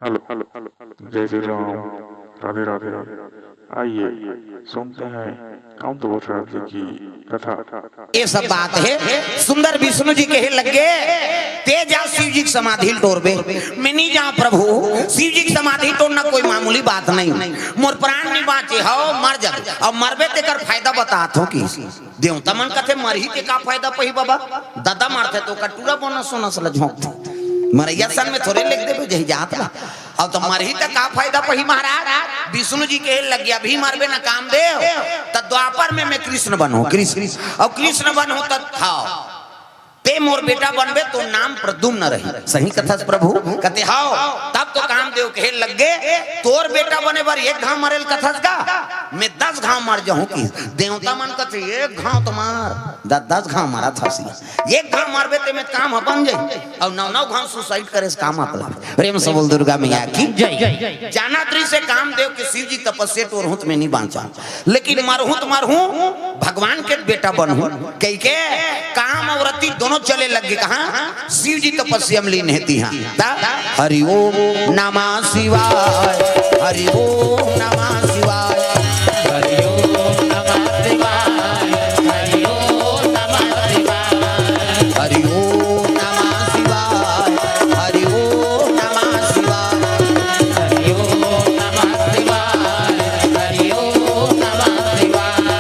Hello hello जय जय राम। राधे राधे राधे। आइए सुनते हैं काम तो राम जी की कथा। ये सब बात है सुंदर विष्णु जी के लगे तेजा शिव जी की समाधि तोड़बे मिनी जा प्रभु शिव जी की समाधि तोड़ना कोई मामूली बात नहीं। मोर प्राण नहीं बाचे हो मर जा और मरबे ते कर फायदा बतात हो कि देवता मन कथे मरही ते का फायदा पही बाबा दादा मारते तो कटूरा बोनस सोना सला झोंक मरैया सन में थोड़े लिख देबे जही जात ला अब तो मरही तक का फायदा पही महाराज विष्णु जी के लग गया भी मरबे ना काम दे त द्वापर में मैं कृष्ण बनूं कृष्ण और कृष्ण बनूं तब हां ते मोर बेटा बनबे तो नाम प्रद्युम्न रही सही कथा प्रभु कहते हाओ तब तो काम देव के लग गए तोर बेटा बने बार एक घाव मरेल कथा का मैं 10 घाव मर जाऊं की देवता मन कहते एक घाव तो मार 10 घाव मारा था सी एक घाव मारबे ते में काम बन जाई और 9 घाव सुसाइड करे से काम अपला प्रेम से बोल दुर्गा मैया की जय। जाना त्री से काम देव के शिव जी तपस्या तोर हुत में नहीं बांचा लेकिन मरहूं भगवान के बेटा बनूं कह के काम और रति दोनों चले लगे कहां शिव जी तपस्या में लीन हेती हां हरि ओम नमः शिवाय हरि ओम नमः शिवाय हरि ओम नमः शिवाय हरि ओम नमः शिवाय हरि ओम नमः शिवाय हरि ओम नमः शिवाय हरि ओम नमः शिवाय हरि ओम नमः शिवाय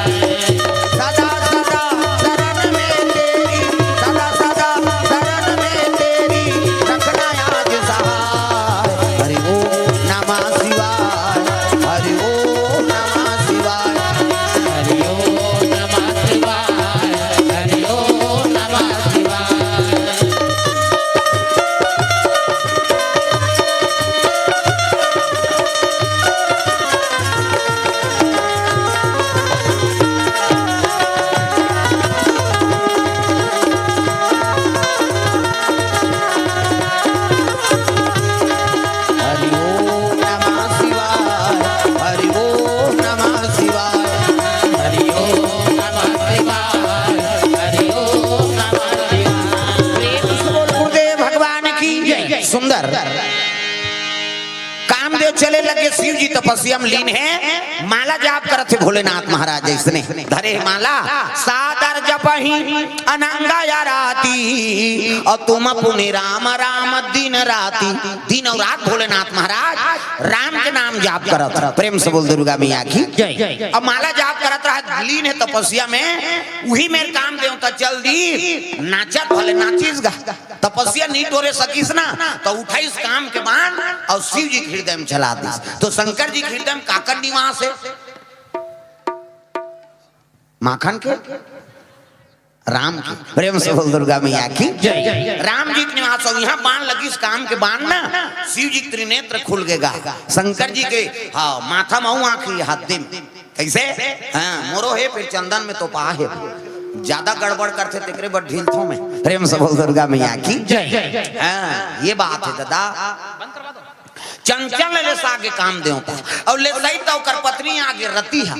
सदा सदा शरण में तेरी सदा सदा शरण में तेरी रखना आज सहाय हरि ओम नमः शिवाय हरि ओम नमः शिवाय हरि ओम नमः शिवाय हरि ओम नमः शिवाय। हरि ओम नमः शिवाय हरि ओम नमः शिवाय हरि ओम नमः शिवाय हरि ओम नमः शिवाय। प्रेम से बोल गुरुदेव भगवान की जय। सुंदर कामदेव चले लगे शिव जी तपस्या में लीन है माला जाप करते भोलेनाथ महाराज इसने धरे माला सादर जपही अनंगा या राती और तुम पुनि राम राम दिन राती दिन और रात भोलेनाथ महाराज राम के नाम जाप करत प्रेम से बोल दुर्गा मैया की जय। अब माला जाप करत रहा लीन है तपस्या में वही मेरे काम देवता चल दी नाचत भले नाचिस गा तपस्या नहीं तोरे सकीस ना तो उठाइस काम के बाण और शिव जी के हृदय में चला दी तो शंकर जी के हृदय में काकर निवास है माखन के राम की प्रेम से बोल दुर्गा मैया की जय। राम जी के निवास और यहाँ बाण लगी इस काम के बाण ना शिव जी त्रिनेत्र खुल गएगा शंकर जी के हाँ माथा मऊ आंखी हाथ में कैसे हाँ मोरो है फिर चंदन में तो पा है ज्यादा गड़बड़ करते तेरे बड़ ढीलथों में प्रेम से बोल दुर्गा मैया की जय। हाँ ये बात है दादा चंचल ले सागे काम देवता और ले सही तो कर पत्नी आगे रती है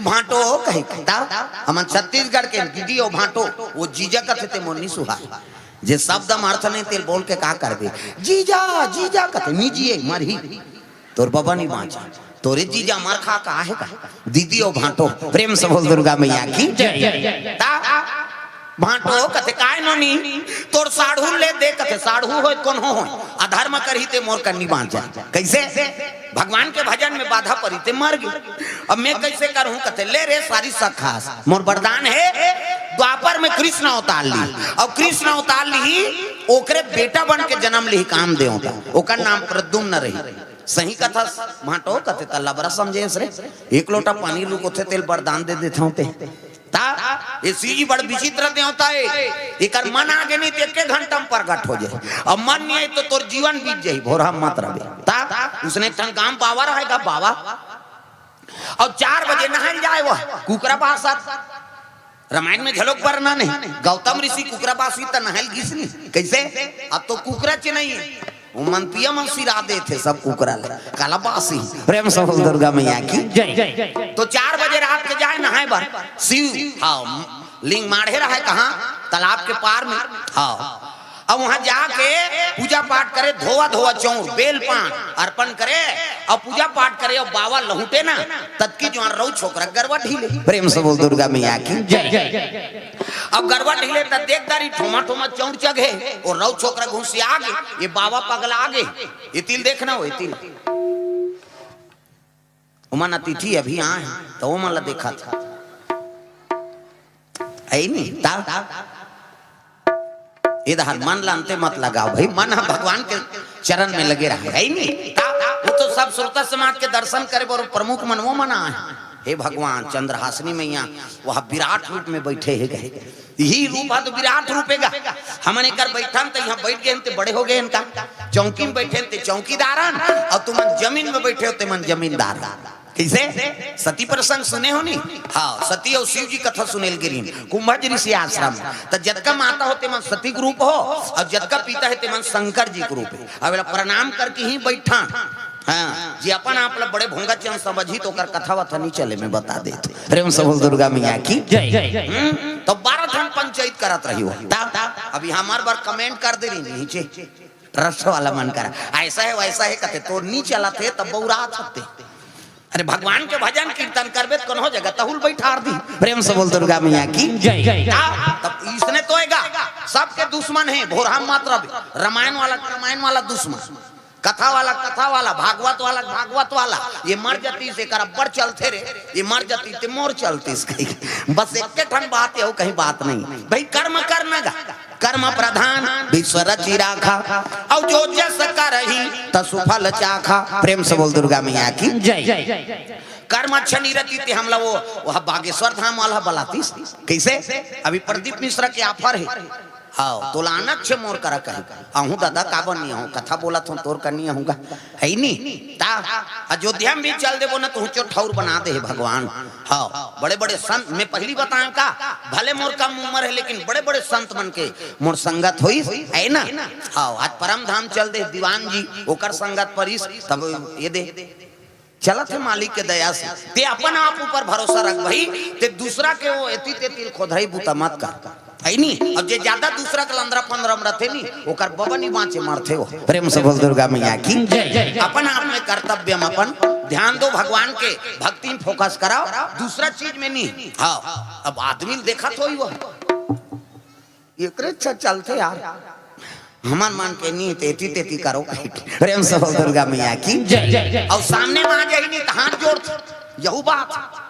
भाटो कहे कहता हम छत्तीसगढ़ के दीदी और भाटो वो जीजा कहते थे मोनी सुहा जे शब्द अर्थ नहीं तेल बोल के का करबे जीजा जीजा कहते नीजिए मरही तोर बाबा नहीं बांचा तोरे जीजा मर खा का है का दीदी और भाटो प्रेम से बोल दुर्गा मैया की जय। भाटो कथे काय नोनी तोर साढ़ू ले दे कथे साढ़ू होय कौन हो अधर्म करही ते मोर कन्नी बांध जा कैसे भगवान के भजन में बाधा पड़ी ते मर गई अब मैं कैसे करूं कथे ले रे सारी सखास मोर वरदान है द्वापर में कृष्ण अवतार ली और कृष्ण अवतार ली ओकरे बेटा बन के जन्म ली काम देवता ओकर नाम प्रद्युम्न रही सही कथा भाटो कथे तल्ला बरा समझे रे एक लोटा पानी लुको थे तेल वरदान दे देता हूं ते ता ये सीजी बड़ विचित्र देवता है एकर मन आगे नहीं ते घंटा में प्रकट हो जाए अब मन नहीं है तो तोर जीवन बीत जाई भोरा मत रहे ता उसने ठन काम पावा रहेगा बाबा और 4 बजे नहाल जाए वो कुकरा पास रामायण में झलक वरना नहीं गौतम ऋषि कुकरा पास तो नहाल घिसनी कैसे अब तो कुकरा च नहीं है मंतिया मन सिरा दे थे सब कुकरा काला बासी प्रेम से बोल दुर्गा मैया की जय। तो 4 बजे रात के जाए नहाए बार शिव हाँ लिंग माढ़े रहा कहाँ तालाब के पार में हाँ अब वहां जाके पूजा पाठ करे, धोवा धोवा चौर बेल पान अर्पण करे और पूजा पाठ करे और बाबा लहुटे ना तत्की जो रऊ छोकरा गरवा ढीले। प्रेम से बोल दुर्गा मैया की जय। अब गरवा ढीले त देखदारी ठोमा ठोमा चौर चघे और रऊ छोकरा घुसी आगे, ये बाबा पगला आगे। ये तिल देखना हो, ये तिल उमन अतिथि अभी आए तो वो मला देखा था आई नहीं ता इधर मन लानते मत लगाओ भाई, मन भगवान के चरण में लगे रहे है नहीं। वो तो सब श्रोता समाज के दर्शन करे और प्रमुख मन वो मना है। हे भगवान चंद्रहासिनी मैया वह विराट रूप में बैठे है गए, यही रूप है तो विराट रूपेगा। हमने कर बैठा तो यहाँ बैठ गए ते बड़े हो गए इनका, चौकी में बैठे ते चौकीदारन और तुम जमीन में बैठे होते मन जमींदार। कैसे सती प्रसंग सुने हो नहीं? हाँ, सती और शिव जी कथा सुनेल गिरीन कुंभज ऋषि आश्रम। तो जतका माता होते मन सती के रूप हो और जतका पिता है मन शंकर जी के रूप है। अब प्रणाम करके ही बैठा। हाँ जी अपन आप बड़े भोंगा चंद समझी तो कर कथा वथा नहीं चले मैं बता देते। प्रेम से बोल दुर्गा मैया की जय। तो 12 दिन पंचायत करत रही हो। अभी हमार बार कमेंट कर दे रही नीचे रस वाला मन करा ऐसा है वैसा है कहते तो नहीं चला थे तब बौरा सकते। अरे भगवान के भजन कीर्तन करबे तो कौन जगह तहुल बैठार दी। प्रेम से बोल दुर्गा मैया की जय। तब इसने तो सबके दुश्मन है भोरहम मात्र रामायण वाला दुश्मन, कथा वाला भागवत वाला ये मर जाती से बराबर चलते रे, ये मर जाती ते मोर चलती बस एक ठन बात है कहीं बात नहीं भाई। कर्म करना कर्म प्रधान विश्व रची राखा और जो जस करही तसुफल चाखा। प्रेम से बोल दुर्गा मैया की जय। कर्म अच्छा नहीं रहती थे हम लोग वह बागेश्वर धाम वाला बलातीस कैसे अभी प्रदीप मिश्रा के ऑफर है। हाँ तो लानक मोर करा कही आहू दादा काबन नहीं हूँ कथा बोला तो तोर करनी आहूँगा है नहीं ता अयोध्या में भी चल देवो ना तो ठौर बना दे भगवान। हाँ बड़े बड़े संत मैं पहली बताया का भले मोर का उम्र है लेकिन बड़े बड़े संत मन के मोर संगत हुई है ना। हाँ आज परम धाम चल दे दीवान जी ओकर संगत परिस तब ये दे चला थे मालिक के दया से ते अपन आप ऊपर भरोसा रख भाई ते दूसरा के वो एती ते तिल खोधई बुता मत कर है नहीं। अब जे ज्यादा दूसरा के लंदरा पंद्रह रहते नहीं ओकर बबनी बाँचे मरते हो। प्रेम से बोल दुर्गा मैया की जय। अपन आप में कर्तव्य में अपन ध्यान दो भगवान के भक्ति में फोकस कराओ दूसरा चीज में नहीं। हाँ अब आदमी देखा तो ही वो एक चलते यार हमार मान के नहीं तेती तेती करो। प्रेम से बोल दुर्गा मैया की जय। और सामने में आ जाए नहीं तो हाथ जोड़ यहू बात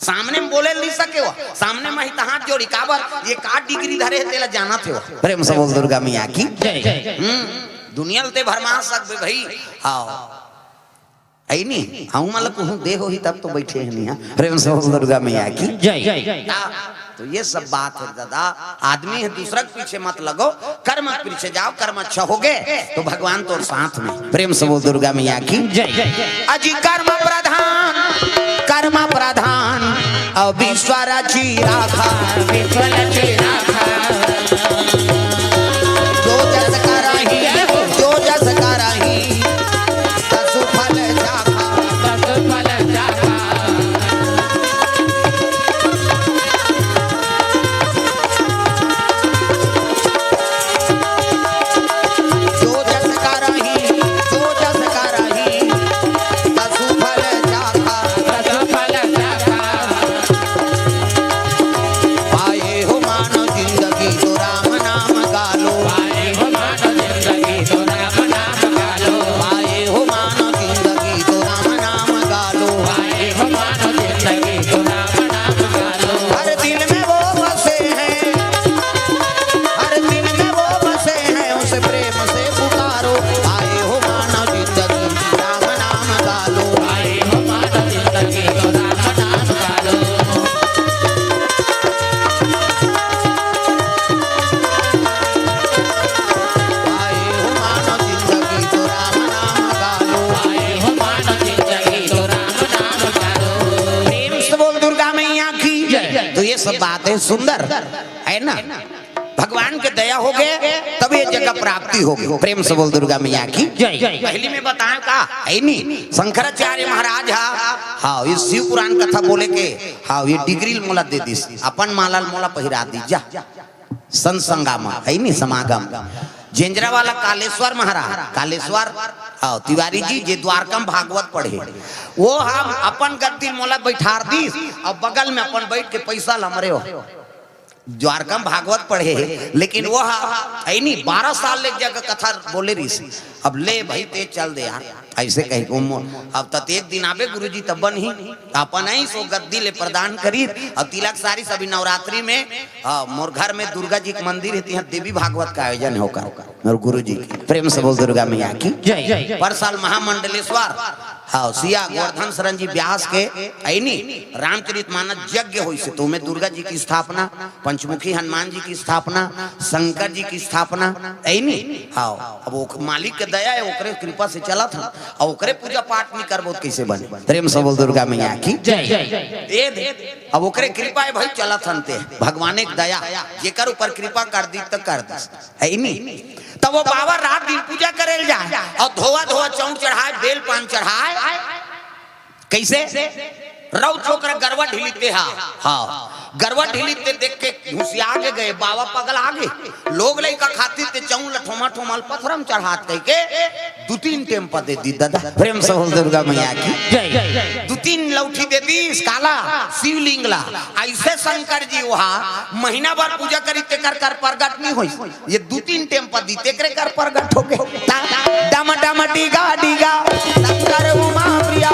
सामने में बोले नहीं सके हो सामने में ही तो हाथ जोड़ी काबर ये 8 डिग्री धरे तेला जाना थे हो। प्रेम से बोल दुर्गा मैया की जय। दुनिया ते भरमा सकबे भाई। हाँ है नहीं हम मतलब कहूँ दे हो ही तब तो बैठे हैं नहीं। प्रेम से बोल दुर्गा मैया की जय। तो ये सब बात है दादा आदमी है दूसरा के पीछे मत लगो कर्म के पीछे जाओ कर्म अच्छा हो गए तो भगवान तो साथ में। प्रेम से बोल दुर्गा मैया की जय। अजी कर्म प्रधान और विश्व रची राखा जो जस करही तसुफल सब बातें सुंदर है ना। भगवान के दया हो गए तब ये जगह प्राप्ति होगी। प्रेम से बोल दुर्गा मैया की जय। पहली में बताया का है नहीं शंकराचार्य महाराज हाँ ये शिव पुराण कथा बोले के हाँ ये डिग्री मोला दे दी अपन माला मोला पहिरा दी जा संसंगम है नहीं समागम जेंजरा वाला कालेश्वर महाराज कालेश्वर तिवारी जी जे द्वारकम भागवत पढ़े वो हम अपन गद्दी मोला बैठार दी और बगल में अपन बैठ के पैसा लमरे हो द्वारकम भागवत पढ़े लेकिन वो है नहीं 12 साल ले जगह कथा बोले रही अब ले भाई ते चल दे यार ऐसे कही अब तक एक दिन आवे गुरुजी तब बन ही अपन ही सो गद्दी ले प्रदान करी और तिलक सारी सभी नवरात्रि में मोर घर में दुर्गा जी का मंदिर है यहाँ देवी भागवत का आयोजन होकर और गुरु जी प्रेम से बोल दुर्गा मैया की पर साल महामंडलेश्वर हाँ सिया गोवर्धन शरण जी व्यास के ऐनी रामचरित मानस यज्ञ हुई से तो में दुर्गा जी की स्थापना पंचमुखी हनुमान जी की स्थापना शंकर जी की स्थापना ऐनी हाँ अब वो मालिक के दया है ओकरे कृपा से चला था और ओकरे पूजा पाठ नहीं करबो कैसे बने प्रेम से बोल दुर्गा मैया की जय अब ओकरे कृपा है भाई चला थनते भगवान एक दया जेकर ऊपर कृपा कर दी तो कर दी ऐनी तब वो बाबा रात दिन पूजा करे जाए और धोआ धोआ चौंक चढ़ाए बेल पान चढ़ाए कैसे रौ छोकरा गरवा ढीलीते हाँ गरवा ढीलीते देख के घुसिया के गए बाबा पगल आगे लोग लइका खातिर ते चौं लठोमा ठोमल पथरम चढ़ात कह के 2-3 टेम्पा दे दी दादा प्रेम से बोल दुर्गा मैया की जय 2-3 लौठी दे दी काला शिवलिंग ला ऐसे शंकर जी वहां महीना भर पूजा करी ते कर प्रगट नहीं होई ये 2-3 टेम्पा दी ते करे कर प्रगट हो गए डम डम डीगा डीगा शंकर उमा प्रिया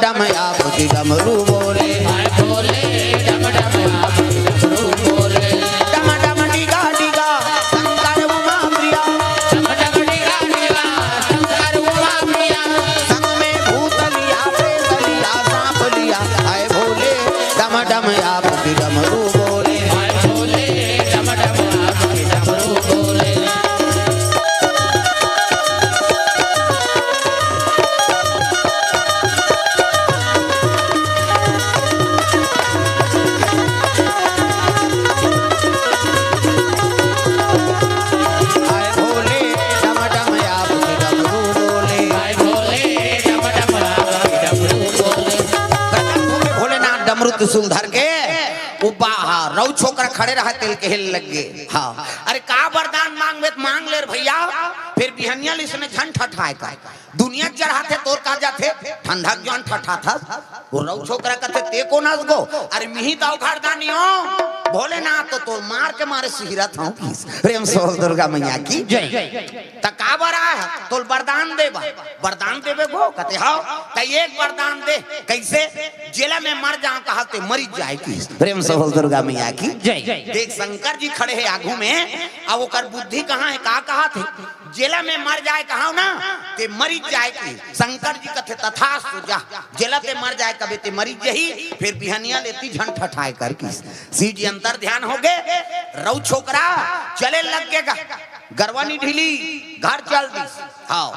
डम आप की डमरू बोले डम डम डीगा डीगा शंकर उमा प्रिया संग में भूत लिया प्रेत लिया सांप लिया आए भोले डम डम आप की डमरू बोले डम डम आप की डमरू बोले सुलधर के रौ छोकरा खड़े रहा तेल के हिल लग गए हाँ अरे का वरदान मांग ले भैया फिर बिहनिया इसने झन ठठाए का दुनिया चढ़ाते तोर का जाते ठंडा जौन ठठा था वो रौ छोकरा कहते ते को नस गो अरे मिही दाव खारदानी हो भोले ना तो मार के मारे सिहरत हूं प्रेम से दुर्गा मैया की जय त का बरा है तो वरदान देवे गो कहते हां त एक वरदान दे कैसे जेला में मर जा कहते मरी जाए की प्रेम से दुर्गा मैया की जय देख शंकर जी खड़े हैं आगू में अब ओकर बुद्धि कहां है का कहा थे जेला में मर जाए कहा ना ते मरी जाए की शंकर जी कहते तथास्तु जा जेला ते मर जाए कभी ते मरी जही फिर बिहनिया लेती झन ठठाए कर की शिव जी अंतर ध्यान हो गए रौ छोकरा चले लग गएगा गरवानी ढीली घर चल दी हाँ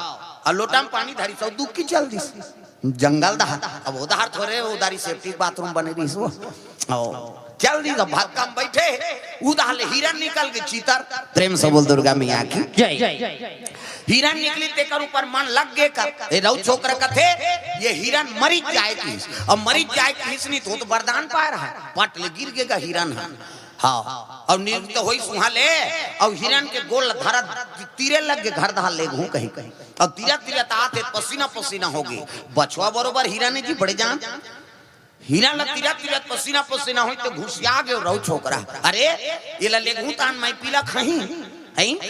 और लोटा में पानी धरी सौ दुख की चल दी जंगल दहा अब उधार थोड़े उधारी सेफ्टी बाथरूम बने रही सो चल दी भाग काम बैठे उधार हिरन निकल के चीतर प्रेम से बोल दुर्गा मैया की जय हिरन निकली तेकर ऊपर मन लग गए कर रौ छोकरा कथे ये हिरन मरी जाए की और मरी जाए की इसनी तो वरदान पा रहा है पट ले गिर गएगा हिरन हाँ और नियुक्त तो होई सुहाले और हिरन के गोल धरा तीरे लग के घर दहा ले घू कहीं और तीरा आते पसीना पसीना हो गई बछवा बरोबर हिरन जी बड़े जान हिरन ला तीरा पसीना पसीना हुई तो घुसिया गए रौ छोकरा अरे ये ले घू तान मैं पीला खही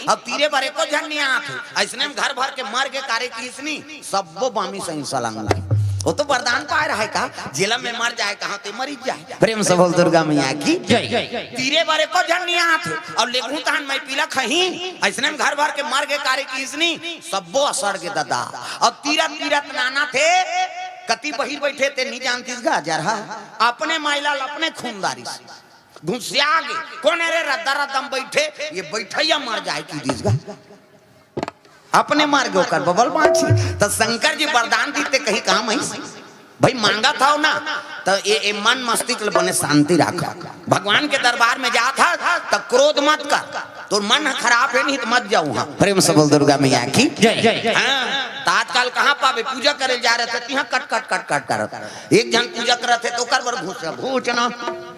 अब तीरे बारे को झनिया आथे ऐसने में घर भर के मर के कार्य की इसनी सबो बामी सही सलांग वो तो वरदान पा रहा है का जेला में मर जाए कहां ते मरी जाए प्रेम से बोल दुर्गा मैया की जय तीरे बारे को झनिया आथे और लेगू तान मैं पीला खही ऐसने में घर भर के मर के कार्य की इसनी सबो असर के दादा और तीरा नाना थे कति बहिर बैठे ते नहीं जानतीस गा जरहा अपने माइलाल अपने खूनदारी से घुसिया गए कौन रे रद्दा दम बैठे ये बैठैया मर जाए की दिसगा अपने मार गयो कर बबल माछी तो शंकर जी वरदान दीते कहीं काम है भाई मांगा था ना तो ये मन मस्तिष्क बने शांति रखा भगवान के दरबार में जा था तो क्रोध मत कर तो मन खराब है नहीं तो मत जाऊं प्रेम से बोल दुर्गा मैया की जय हाँ तो आजकल कहाँ पावे पूजा करे जा रहे थे यहाँ कट कट कट कट कर एक जन पूजा कर रहे थे तो कर बर घूचना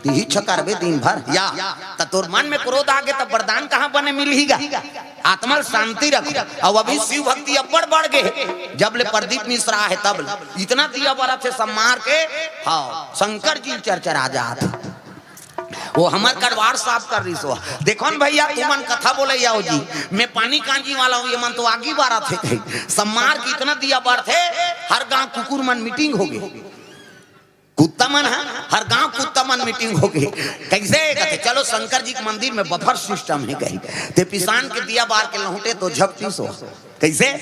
ही करबे दिन भर या तोर मन में क्रोध आ गए तब वरदान कहाँ बने मिलेगा। आत्मा शांति रखो। और अभी शिव भक्ति अब्बड़ बढ़ गए जब ले प्रदीप मिश्रा है तब इतना दिया बड़ा थे सम्मार के हाँ शंकर जी चर्चा जात वो हमार करवार साफ कर रही सो देखो न भैया तू मन कथा बोले जाओ जी मैं पानी कांजी वाला हूँ ये मन तो आगे बारा थे कहीं सम्मार की इतना दिया बार थे हर गांव कुकुर मन मीटिंग हो गई कुत्ता मन है हर गांव कुत्ता मन मीटिंग हो गई कैसे कहते चलो शंकर जी के मंदिर में बफर सिस्टम है कहीं ते पिसान के दिया बार के लौटे तो झपटी सो कैसे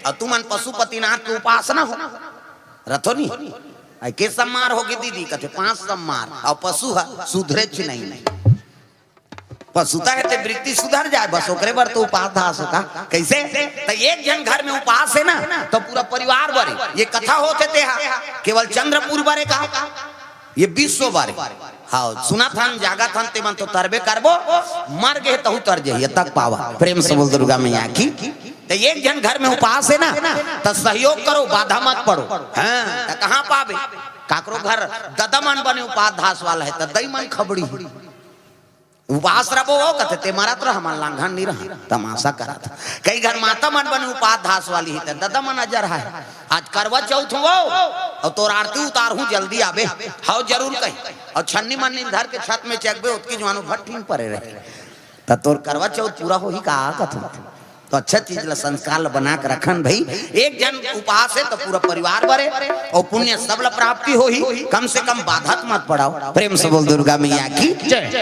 और तू मन पशुपतिनाथ के उपासना हो रथो नहीं के सम्मार होगी दीदी कहते 5 सम्मार और पशु है सुधरे नहीं पशुता है ते वृत्ति सुधर जाए बस ओकरे बर तो उपास धास होगा कैसे तो एक जन घर में उपास है ना तो पूरा परिवार बरे ये कथा होते थे केवल चंद्रपुर बारे का ये 20 बारे हाँ सुना था जागा था ते मन तो तरबे करबो मर गए तो तर जाइए तक पावा प्रेम से बोल दुर्गा मैया की तो एक जन घर में उपास है ना तो सहयोग करो बाधा मत पड़ो हाँ तो कहाँ पावे काकरो घर ददमन बने उपास धास वाला है तो दई मन खबड़ी उपास रबो हो कहते ते मारा तो हमारा लांघन नहीं रहा तमाशा करा था कई घर माता मन बने उपास धास वाली है तो ददमन अजर है आज करवा चौथ हो और तोर आरती उतार हूँ जल्दी आवे हाँ जरूर कही और छन्नी मन धर के छत में चेकबे उसकी जवानों भट्टी परे रहे तो तोर करवा चौथ पूरा हो ही कहा कथा तो अच्छा चीज ला संस्कार ला बना के रखन भाई एक जन उपास है तो पूरा परिवार बरे और पुण्य सब ला प्राप्ति हो ही कम से कम बाधा मत पड़ाओ प्रेम से बोल दुर्गा मैया की जय।